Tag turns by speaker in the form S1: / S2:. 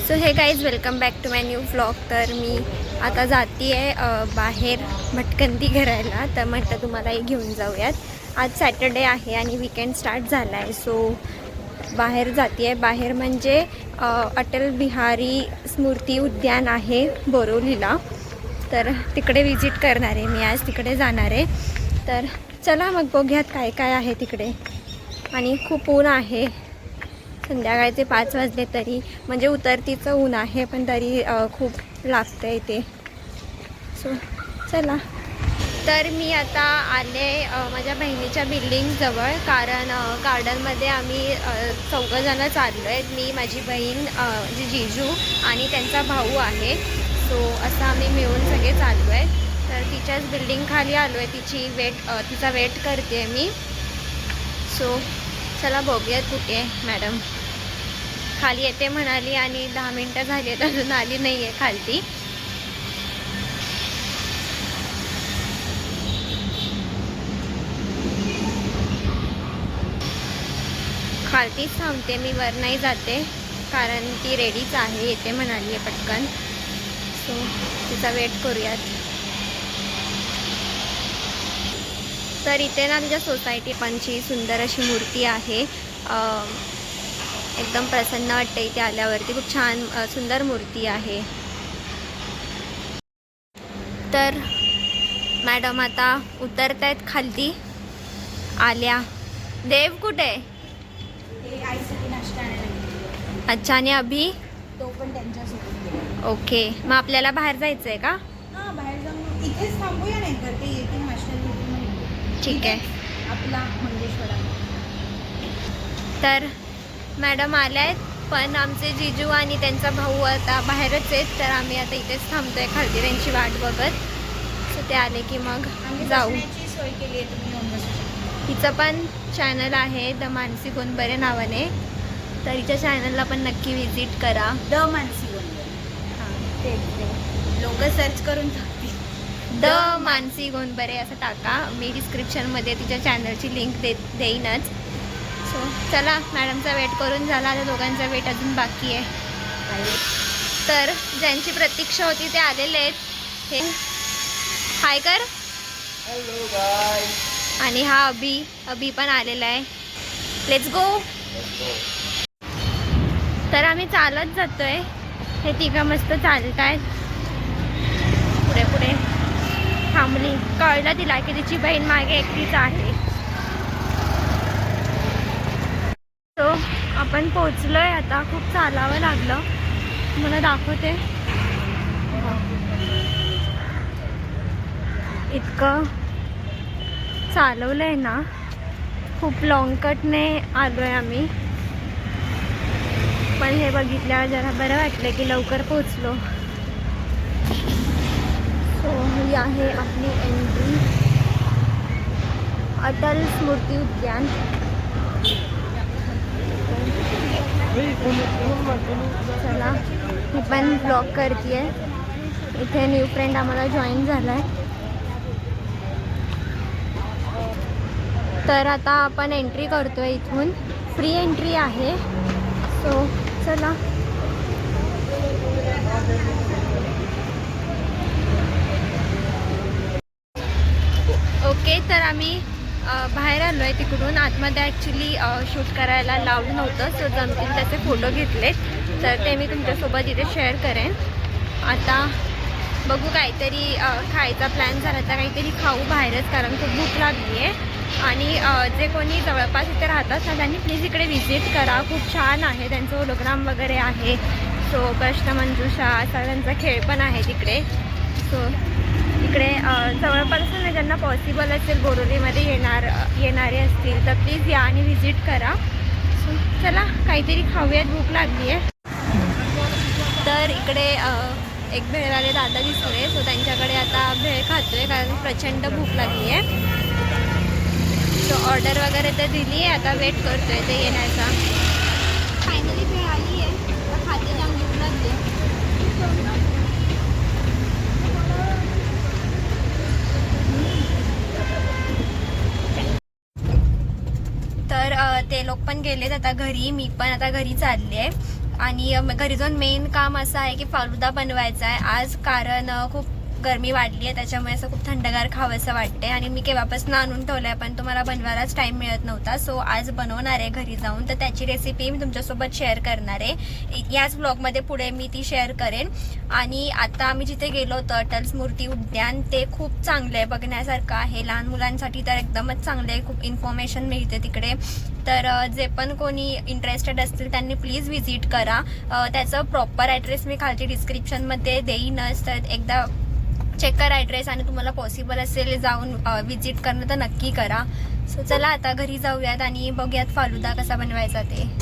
S1: So hey guys welcome back to my new vlog. तर मी आता जाते आहे बाहेर भटकंती करायला. तर म्हटलं तुम्हालाही घेऊन जाऊयात. आज सॅटर्डे आहे आणि वीकेंड स्टार्ट झाला आहे. सो बाहेर जाते आहे. बाहेर म्हणजे अटल बिहारी स्मृती उद्यान आहे बोरिवलीला. तर तिकडे विजिट करणार आहे मी. आज तिकडे जाणार आहे. तर चला मग बघूयात काय काय आहे तिकडे. आणि खूप ऊन आहे. संध्याकाळचे 5 वाजले तरी म्हणजे उतरतीचं ऊन आहे, पण तरी खूप लागतं आहे ते. सो चला. तर मी आता आले माझ्या बहिणीच्या बिल्डिंगजवळ, कारण गार्डनमध्ये आम्ही चौघंजणं चाललो आहेत. मी, माझी बहीण, जी जीजू आणि त्यांचा भाऊ आहे. सो असं आम्ही मिळून सगळे चाललो आहे. तर तिच्याच बिल्डिंग खाली आलो आहे. तिचा वेट करते आहे मी. सो चला बघूयात कुठे आहे मॅडम. खाली येते म्हणाली आणि 10 मिनटं झाली आहेत, अजून आली नाही आहे खालती. खालतीच थांबते मी, वर नाही जाते, कारण ती रेडीच आहे, येते म्हणाली आहे पटकन. सो तिचा वेट करूयात. तर इथे ना तिच्या सोसायटी पणची सुंदर अशी मूर्ती आहे. एकदम प्रसन्न वाटते इथे आल्यावरती. खूप छान सुंदर मूर्ती आहे. तर मॅडम आता उतरत आहेत खालती. आल्या. देव कुठे? अच्छा. आणि अभि?
S2: तो पण त्यांच्यासोबत.
S1: ओके. मग आपल्याला बाहेर जायचं आहे का?
S2: हां, बाहेर जाऊन इथेच थांबूया, नाही तर ते येते नाश्ता.
S1: ठीक आहे.
S2: आपला मंगेश्वरा.
S1: तर मॅडम आल्या आहेत, पण आमचे जीजू आणि त्यांचा भाऊ आता बाहेरच आहेत. तर आम्ही आता इथेच थांबतो आहे खालती त्यांची वाट बघत. सो ते आले की मग जाऊ.
S2: सोय केली आहे, तुम्ही येऊन बसू शकता.
S1: हिचं पण चॅनल आहे द मानसी गोंदबरे नावाने. तर हिच्या चॅनलला पण नक्की विजिट करा.
S2: द मानसी गोंदबरे.
S1: हां, तेच
S2: लोक सर्च करून टाकतील.
S1: द मानसी गोंदबरे असं टाका. मी डिस्क्रिप्शनमध्ये तिच्या चॅनलची लिंक देईनच. सो चला, मॅडमचा वेट करून झाला. आता दोघांचा वेट अजून बाकी आहे. तर ज्यांची प्रतीक्षा होती ते आलेले आहेत. हे हाय कर.
S2: हॅलो गाय.
S1: आणि हा अभि पण आलेला आहे. Let's go. तर आम्ही चालत जातोय. हे तिघं मस्त चालत आहेत. पुढे पुढे थांबली. कळलं तिला की तिची बहीण मागे एकटीच आहे. तो आपण पोचलोय आता. खूप चालावं लागलं. मला दाखवते. इतकं चालवलंय ना, खूप लॉंग कटने आलोय आम्ही. पण हे बघितल्यावर जरा बरं वाटलं की लवकर पोचलो. सो ही आहे आपली एंट्री, अटल स्मृती उद्यान. चला, मी पण ब्लॉग करते. इथे न्यू फ्रेंड आम्हाला जॉईन झाला आहे. तर आता आपण एंट्री करतोय. इथून फ्री एंट्री आहे. सो चला. ओके. तर आम्ही बाहेर आलो आहे तिकडून. आतमध्ये ॲक्च्युली शूट करायला लावलं नव्हतं. सो जमतील त्याचे फोटो घेतलेत. तर ते मी तुमच्यासोबत इथे शेअर करेन. आता बघू, काहीतरी खायचा प्लॅन झाला तर काहीतरी खाऊ बाहेरच, कारण खूप भूक लागली आहे. आणि जे कोणी जवळपास इथे राहतात ना, त्यांनी प्लीज इकडे व्हिजिट करा. खूप छान आहे. त्यांचं होलोग्राम वगैरे आहे. सो कृष्णमंजुषा असा त्यांचा खेळ पण आहे तिकडे. सो इकडे जवळपास ना, ज्यांना पॉसिबल असेल बोरिवलीमध्ये येणारे असतील तर प्लीज या आणि व्हिजिट करा. सो चला, काहीतरी खाऊयात. भूक लागली आहे. तर इकडे एक भेळवाले दादा दिसले. सो त्यांच्याकडे आता भेळ खातोय, कारण प्रचंड भूक लागली आहे. सो ऑर्डर वगैरे तर दिली आहे. आता वेट करतोय ते येण्याचा. फायनली भेळ आली आहे. आता खाते, जाम भूक लागली. तर ते लोक पण गेलेत आता घरी. मी पण आता घरी चालले आहे. आणि घरी जाऊन मेन काम असं आहे की फालुदा बनवायचा आहे आज, कारण खूप गरमी वाढली आहे त्याच्यामुळे असं खूप थंडगार खावंसं वाटते आणि मी केव्हापासून आणून ठेवलं आहे पण तुम्हाला बनवायलाच टाईम मिळत नव्हता. सो आज बनवणार आहे घरी जाऊन, तर त्याची रेसिपी मी तुमच्यासोबत शेअर करणार आहे. याच ब्लॉगमध्ये पुढे मी ती शेअर करेन. आणि आता आम्ही जिथे गेलो होतो अटल स्मृती उद्यान, ते खूप चांगलं आहे, बघण्यासारखं आहे. लहान मुलांसाठी तर एकदमच चांगलं आहे, खूप इन्फॉर्मेशन मिळते तिकडे. तर जे पण कोणी इंटरेस्टेड असतील त्यांनी प्लीज व्हिजिट करा. त्याचं प्रॉपर ॲड्रेस मी खालची डिस्क्रिप्शनमध्ये देईनच, तर एकदा चेक करा ॲड्रेस आणि तुम्हाला पॉसिबल असेल जाऊन व्हिजिट करणं तर नक्की करा. सो चला आता घरी जाऊयात आणि बघूयात फालुदा कसा बनवायचा ते.